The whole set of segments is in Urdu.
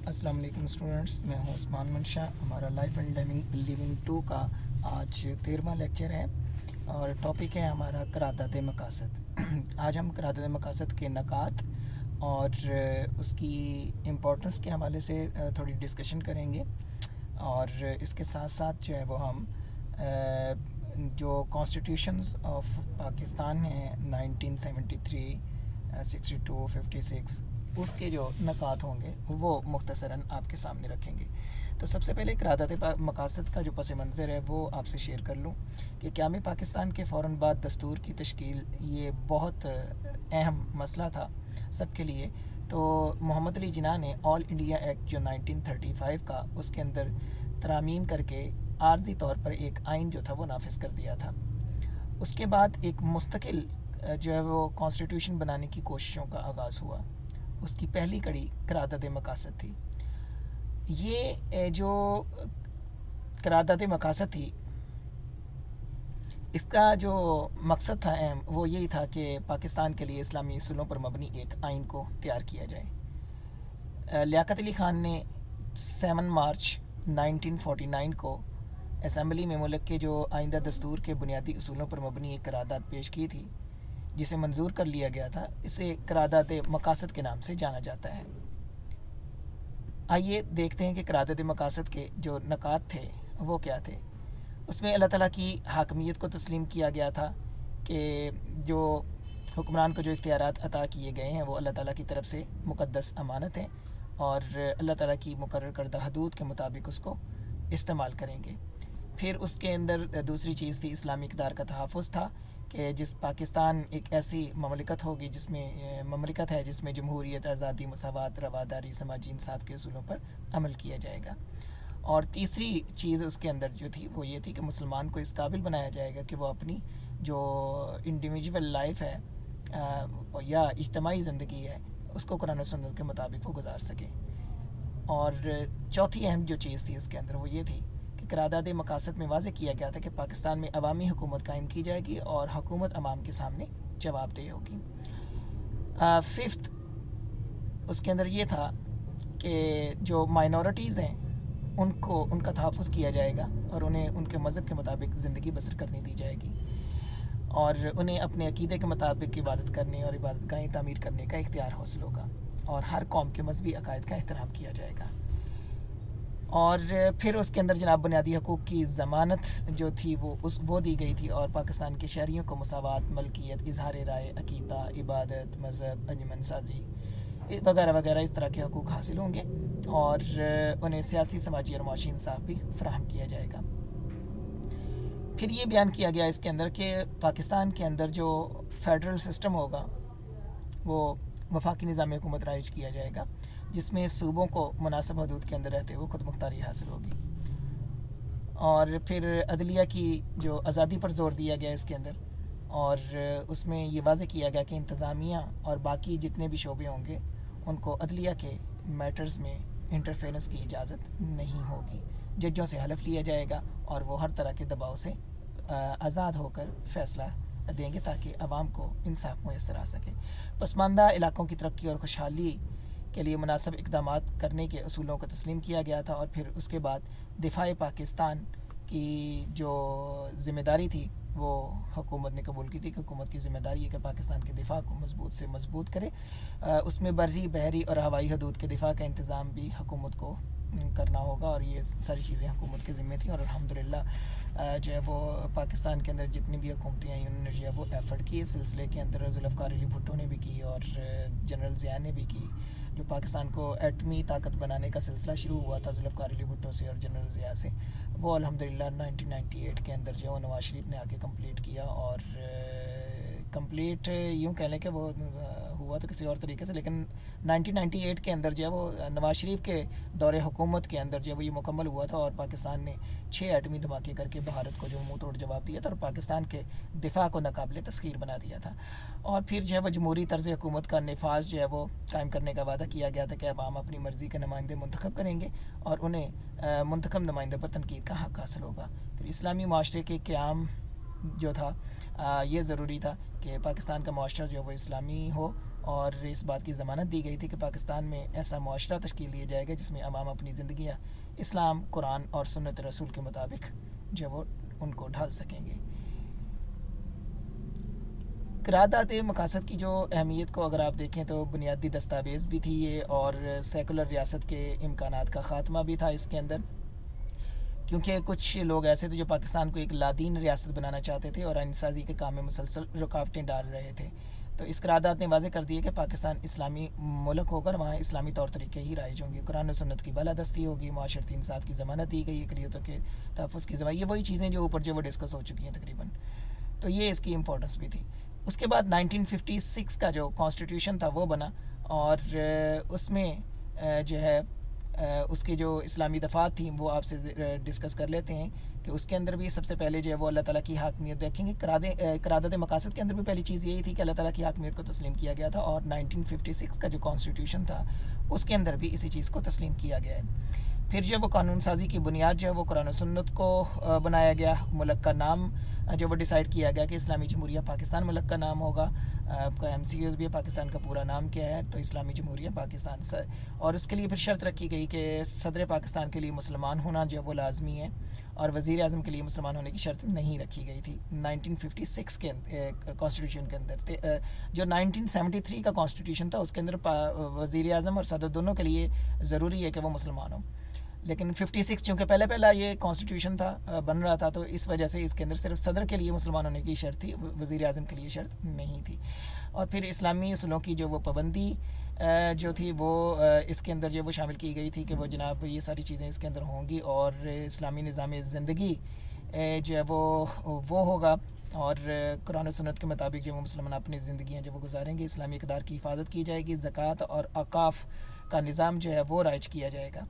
السلام علیکم اسٹوڈنٹس، میں ہوں عثمان منشا۔ ہمارا لائف اینڈ لیونگ 2 کا آج 13واں لیکچر ہے اور ٹاپک ہے ہمارا قرارداد مقاصد۔ آج ہم قرارداد مقاصد کے نکات اور اس کی امپورٹنس کے حوالے سے تھوڑی ڈسکشن کریں گے، اور اس کے ساتھ ساتھ جو ہے وہ ہم جو کانسٹیٹیوشنز آف پاکستان ہیں 1973، 62، 56، اس کے جو نکات ہوں گے وہ مختصراً آپ کے سامنے رکھیں گے۔ تو سب سے پہلے قرارداد مقاصد کا جو پس منظر ہے وہ آپ سے شیئر کر لوں کہ قیام پاکستان کے فوراً بعد دستور کی تشکیل یہ بہت اہم مسئلہ تھا سب کے لیے۔ تو محمد علی جناح نے آل انڈیا ایکٹ جو 1935 کا، اس کے اندر ترامیم کر کے عارضی طور پر ایک آئین جو تھا وہ نافذ کر دیا تھا۔ اس کے بعد ایک مستقل جو ہے وہ کانسٹیٹیوشن بنانے کی کوششوں کا آغاز ہوا۔ اس کی پہلی کڑی قرارداد مقاصد تھی۔ یہ جو قرارداد مقاصد تھی، اس کا جو مقصد تھا اہم، وہ یہی تھا کہ پاکستان کے لیے اسلامی اصولوں پر مبنی ایک آئین کو تیار کیا جائے۔ لیاقت علی خان نے 7 مارچ 1949 کو اسمبلی میں ملک کے جو آئندہ دستور کے بنیادی اصولوں پر مبنی ایک قرارداد پیش کی تھی، جسے منظور کر لیا گیا تھا۔ اسے قرارداد مقاصد کے نام سے جانا جاتا ہے۔ آئیے دیکھتے ہیں کہ قرارداد مقاصد کے جو نکات تھے وہ کیا تھے۔ اس میں اللہ تعالیٰ کی حاکمیت کو تسلیم کیا گیا تھا کہ جو حکمران کو جو اختیارات عطا کیے گئے ہیں وہ اللہ تعالیٰ کی طرف سے مقدس امانت ہیں، اور اللہ تعالیٰ کی مقرر کردہ حدود کے مطابق اس کو استعمال کریں گے۔ پھر اس کے اندر دوسری چیز تھی اسلامی اقدار کا تحفظ تھا، کہ جس پاکستان ایک ایسی مملکت ہوگی جس میں مملکت ہے جس میں جمہوریت، آزادی، مساوات، رواداری، سماجی انصاف کے اصولوں پر عمل کیا جائے گا۔ اور تیسری چیز اس کے اندر جو تھی وہ یہ تھی کہ مسلمان کو اس قابل بنایا جائے گا کہ وہ اپنی جو انڈیویجول لائف ہے یا اجتماعی زندگی ہے، اس کو قرآن و سنت کے مطابق وہ گزار سکے۔ اور چوتھی اہم جو چیز تھی اس کے اندر وہ یہ تھی کہ قرارداد مقاصد میں واضح کیا گیا تھا کہ پاکستان میں عوامی حکومت قائم کی جائے گی اور حکومت عوام کے سامنے جواب دہ ہوگی۔ ففتھ اس کے اندر یہ تھا کہ جو مائنورٹیز ہیں ان کا تحفظ کیا جائے گا اور انہیں ان کے مذہب کے مطابق زندگی بسر کرنے دی جائے گی، اور انہیں اپنے عقیدے کے مطابق عبادت کرنے اور عبادت گاہیں تعمیر کرنے کا اختیار حاصل ہوگا، اور ہر قوم کے مذہبی عقائد کا احترام کیا جائے گا۔ اور پھر اس کے اندر جناب بنیادی حقوق کی ضمانت جو تھی وہ دی گئی تھی، اور پاکستان کے شہریوں کو مساوات، ملکیت، اظہار رائے، عقیدہ، عبادت، مذہب، انجمن سازی وغیرہ وغیرہ اس طرح کے حقوق حاصل ہوں گے، اور انہیں سیاسی، سماجی اور معاشی انصاف بھی فراہم کیا جائے گا۔ پھر یہ بیان کیا گیا اس کے اندر کہ پاکستان کے اندر جو فیڈرل سسٹم ہوگا وہ وفاقی نظام حکومت رائج کیا جائے گا، جس میں صوبوں کو مناسب حدود کے اندر رہتے ہوئے خود مختاری حاصل ہوگی۔ اور پھر عدلیہ کی جو آزادی پر زور دیا گیا اس کے اندر، اور اس میں یہ واضح کیا گیا کہ انتظامیہ اور باقی جتنے بھی شعبے ہوں گے ان کو عدلیہ کے میٹرز میں انٹرفیرنس کی اجازت نہیں ہوگی۔ ججوں سے حلف لیا جائے گا اور وہ ہر طرح کے دباؤ سے آزاد ہو کر فیصلہ دیں گے تاکہ عوام کو انصاف میسر آ سکے۔ پسماندہ علاقوں کی ترقی اور خوشحالی کے لیے مناسب اقدامات کرنے کے اصولوں کو تسلیم کیا گیا تھا، اور پھر اس کے بعد دفاع پاکستان کی جو ذمہ داری تھی وہ حکومت نے قبول کی تھی کہ حکومت کی ذمہ داری ہے کہ پاکستان کے دفاع کو مضبوط سے مضبوط کرے۔ اس میں بری، بحری اور ہوائی حدود کے دفاع کا انتظام بھی حکومت کو کرنا ہوگا، اور یہ ساری چیزیں حکومت کے ذمہ تھیں، اور الحمدللہ جو ہے وہ پاکستان کے اندر جتنی بھی حکومتیں آئیں انہوں نے جو ہے وہ ایفرٹ کی اس سلسلے کے اندر۔ ذوالفقار علی بھٹو نے بھی کی اور جنرل ضیاء نے بھی کی۔ جو پاکستان کو ایٹمی طاقت بنانے کا سلسلہ شروع ہوا تھا ذوالفقار علی بھٹو سے اور جنرل ضیاء سے، وہ الحمدللہ 1998 کے اندر جو ہے وہ نواز شریف نے آگے کمپلیٹ کیا، اور کمپلیٹ یوں کہہ لیں کہ وہ ہوا تو کسی اور طریقے سے، لیکن 1998 کے اندر جو ہے وہ نواز شریف کے دور حکومت کے اندر جو ہے وہ یہ مکمل ہوا تھا، اور پاکستان نے 6 ایٹمی دھماکے کر کے بھارت کو جو منہ توڑ جواب دیا تھا اور پاکستان کے دفاع کو ناقابل تسخیر بنا دیا تھا۔ اور پھر جو ہے وہ جمہوری طرز حکومت کا نفاذ جو ہے وہ قائم کرنے کا وعدہ کیا گیا تھا کہ عوام اپنی مرضی کے نمائندے منتخب کریں گے اور انہیں منتخب نمائندے پر تنقید کا حق حاصل ہوگا۔ پھر اسلامی معاشرے کے قیام جو تھا یہ ضروری تھا کہ پاکستان کا معاشرہ جو ہے وہ اسلامی ہو، اور اس بات کی ضمانت دی گئی تھی کہ پاکستان میں ایسا معاشرہ تشکیل دیا جائے گا جس میں عوام اپنی زندگیاں اسلام، قرآن اور سنت رسول کے مطابق جو وہ ان کو ڈھال سکیں گے۔ قرارداد مقاصد کی جو اہمیت کو اگر آپ دیکھیں تو بنیادی دستاویز بھی تھی یہ، اور سیکولر ریاست کے امکانات کا خاتمہ بھی تھا اس کے اندر، کیونکہ کچھ لوگ ایسے تھے جو پاکستان کو ایک لادین ریاست بنانا چاہتے تھے اور آئین سازی کے کام میں مسلسل رکاوٹیں ڈال رہے تھے۔ تو اس قرارداد نے واضح کر دیا کہ پاکستان اسلامی ملک ہو کر وہاں اسلامی طور طریقے ہی رائج ہوں گے، قرآن و سنت کی بالادستی ہوگی، معاشرتی انصاف کی ضمانت دی گئی، اقلیتوں کے تحفظ کی ضمانت، یہ وہی چیزیں جو اوپر جو وہ ڈسکس ہو چکی ہیں تقریباً۔ تو یہ اس کی امپورٹنس بھی تھی۔ اس کے بعد 1956 کا جو کانسٹیٹیوشن تھا وہ بنا، اور اس میں جو ہے اس کی جو اسلامی دفعات تھیں وہ آپ سے ڈسکس کر لیتے ہیں کہ اس کے اندر بھی سب سے پہلے جو ہے وہ اللہ تعالیٰ کی حاکمیت دیکھیں گے۔ قرارداد مقاصد کے اندر بھی پہلی چیز یہی تھی کہ اللہ تعالیٰ کی حاکمیت کو تسلیم کیا گیا تھا، اور 1956 کا جو کانسٹیٹیوشن تھا اس کے اندر بھی اسی چیز کو تسلیم کیا گیا ہے۔ پھر جو وہ قانون سازی کی بنیاد جو ہے وہ قرآن و سنت کو بنایا گیا۔ ملک کا نام جو وہ ڈیسائیڈ کیا گیا کہ اسلامی جمہوریہ پاکستان ملک کا نام ہوگا۔ آپ کا MCQs بھی ہے، پاکستان کا پورا نام کیا ہے، تو اسلامی جمہوریہ پاکستان سے، اور اس کے لیے پھر شرط رکھی گئی کہ صدر پاکستان کے لیے مسلمان ہونا جو وہ لازمی ہے، اور وزیر اعظم کے لیے مسلمان ہونے کی شرط نہیں رکھی گئی تھی 1956 کے کانسٹیٹیوشن کے اندر۔ جو 1973 کا کانسٹیٹیوشن تھا اس کے اندر وزیر اعظم اور صدر دونوں کے لیے ضروری ہے کہ وہ مسلمان ہوں، لیکن 56 چونکہ پہلا یہ کانسٹیٹیوشن تھا بن رہا تھا، تو اس وجہ سے اس کے اندر صرف صدر کے لیے مسلمان ہونے کی شرط تھی، وزیر اعظم کے لیے شرط نہیں تھی۔ اور پھر اسلامی اصولوں کی جو وہ پابندی جو تھی وہ اس کے اندر جو وہ شامل کی گئی تھی کہ وہ جناب یہ ساری چیزیں اس کے اندر ہوں گی، اور اسلامی نظام زندگی جو ہے وہ ہوگا، اور قرآن و سنت کے مطابق جو وہ مسلمان اپنی زندگیاں جو وہ گزاریں گے، اسلامی اقدار کی حفاظت کی جائے گی، زکوٰۃ اور اوقاف کا نظام جو ہے وہ رائج کیا جائے گا،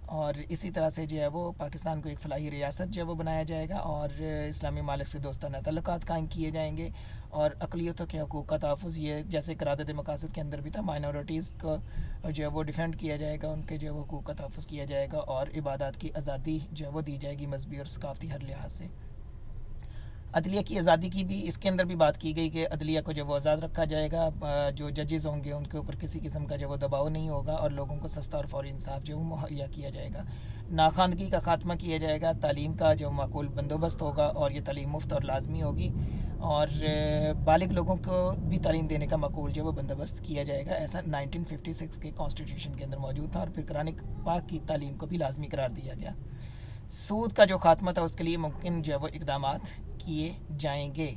اور اسی طرح سے جو ہے وہ پاکستان کو ایک فلاحی ریاست جو ہے وہ بنایا جائے گا، اور اسلامی ممالک سے دوستانہ تعلقات قائم کیے جائیں گے، اور اقلیتوں کے حقوق کا تحفظ، یہ جیسے قرارداد مقاصد کے اندر بھی تھا، مائنورٹیز کو جو ہے وہ ڈیفینڈ کیا جائے گا، ان کے جو ہے وہ حقوق کا تحفظ کیا جائے گا، اور عبادات کی آزادی جو ہے وہ دی جائے گی مذہبی اور ثقافتی ہر لحاظ سے۔ عدلیہ کی آزادی کی بھی اس کے اندر بھی بات کی گئی کہ عدلیہ کو جو وہ آزاد رکھا جائے گا، جو ججز ہوں گے ان کے اوپر کسی قسم کا جو وہ دباؤ نہیں ہوگا، اور لوگوں کو سستا اور فوری انصاف جو وہ مہیا کیا جائے گا، ناخواندگی کا خاتمہ کیا جائے گا، تعلیم کا جو معقول بندوبست ہوگا، اور یہ تعلیم مفت اور لازمی ہوگی، اور بالغ لوگوں کو بھی تعلیم دینے کا معقول جو وہ بندوبست کیا جائے گا، ایسا 1956 کے کانسٹیٹیوشن کے اندر موجود تھا، اور پھر قرآن پاک کی تعلیم کو بھی لازمی قرار دیا گیا۔ سود کا جو خاتمہ تھا اس کے لیے ممکن جو ہے وہ اقدامات کیے جائیں گے،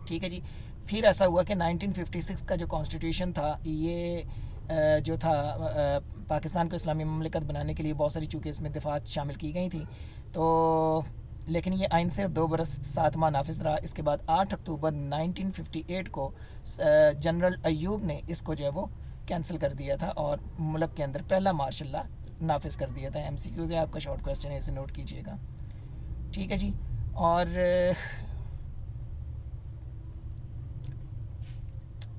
ٹھیک ہے جی۔ پھر ایسا ہوا کہ 1956 کا جو کانسٹیٹیوشن تھا یہ جو تھا پاکستان کو اسلامی مملکت بنانے کے لیے بہت ساری چونکہ اس میں دفعات شامل کی گئی تھیں، تو لیکن یہ آئین صرف 2 برس 7 ماہ نافذ رہا۔ اس کے بعد 8 اکتوبر 1958 کو جنرل ایوب نے اس کو جو ہے وہ کینسل کر دیا تھا، اور ملک کے اندر پہلا مارشل لا نافذ کر دیا تھا۔ MCQs ہے، آپ کا شارٹ کویسچن ہے، اسے نوٹ کیجئے گا، ٹھیک ہے جی۔ اور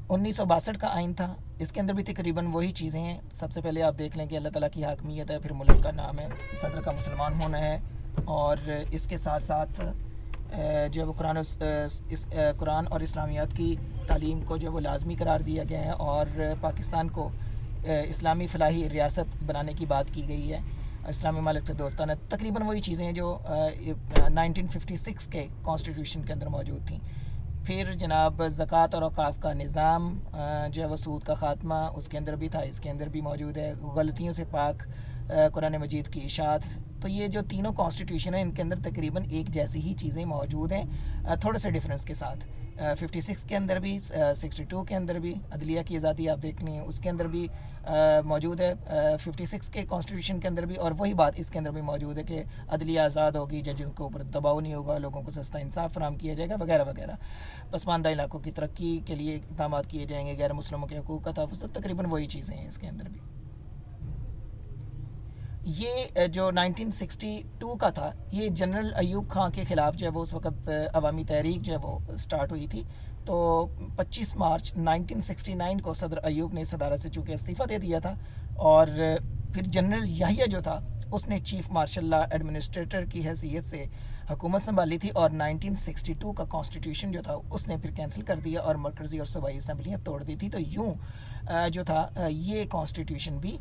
1962 کا آئین تھا، اس کے اندر بھی تقریباً وہی چیزیں ہیں۔ سب سے پہلے آپ دیکھ لیں کہ اللہ تعالیٰ کی حاکمیت ہے، پھر ملک کا نام ہے، صدر کا مسلمان ہونا ہے، اور اس کے ساتھ ساتھ جو وہ قرآن اور اسلامیات کی تعلیم کو جو وہ لازمی قرار دیا گیا ہے، اور پاکستان کو اسلامی فلاحی ریاست بنانے کی بات کی گئی ہے، اسلامی ممالک سے دوستانہ، تقریباً وہی چیزیں ہیں جو 1956 کے کانسٹیٹیوشن کے اندر موجود تھیں۔ پھر جناب زکوٰۃ اور اوقاف کا نظام جو ہے وہ سود کا خاتمہ اس کے اندر بھی تھا، اس کے اندر بھی موجود ہے، غلطیوں سے پاک قرآن مجید کی اشاعت۔ تو یہ جو تینوں کانسٹیٹیوشن ہیں ان کے اندر تقریباً ایک جیسی ہی چیزیں موجود ہیں، تھوڑے سے ڈفرینس کے ساتھ۔ 56 کے اندر بھی، 62 کے اندر بھی عدلیہ کی آزادی آپ دیکھنی ہے، اس کے اندر بھی موجود ہے 56 کے کانسٹیٹیوشن کے اندر بھی، اور وہی بات اس کے اندر بھی موجود ہے کہ عدلیہ آزاد ہوگی، ججوں کے اوپر دباؤ نہیں ہوگا، لوگوں کو سستا انصاف فراہم کیا جائے گا، وغیرہ وغیرہ۔ پسماندہ علاقوں کی ترقی کے لیے اقدامات کیے جائیں گے، غیر مسلموں کے حقوق کا تحفظ، تو تقریباً وہی چیزیں ہیں اس کے اندر بھی۔ یہ جو 1962 کا تھا، یہ جنرل ایوب خان کے خلاف جو ہے وہ اس وقت عوامی تحریک جو ہے وہ سٹارٹ ہوئی تھی، تو 25 مارچ 1969 کو صدر ایوب نے صدارت سے چونکہ استعفیٰ دے دیا تھا، اور پھر جنرل یحییٰ جو تھا اس نے چیف مارشل لا ایڈمنسٹریٹر کی حیثیت سے حکومت سنبھالی تھی، اور 1962 کا کانسٹیٹیوشن جو تھا اس نے پھر کینسل کر دیا اور مرکزی اور صوبائی اسمبلیاں توڑ دی تھی. تو یوں جو تھا یہ کانسٹیٹیوشن بھی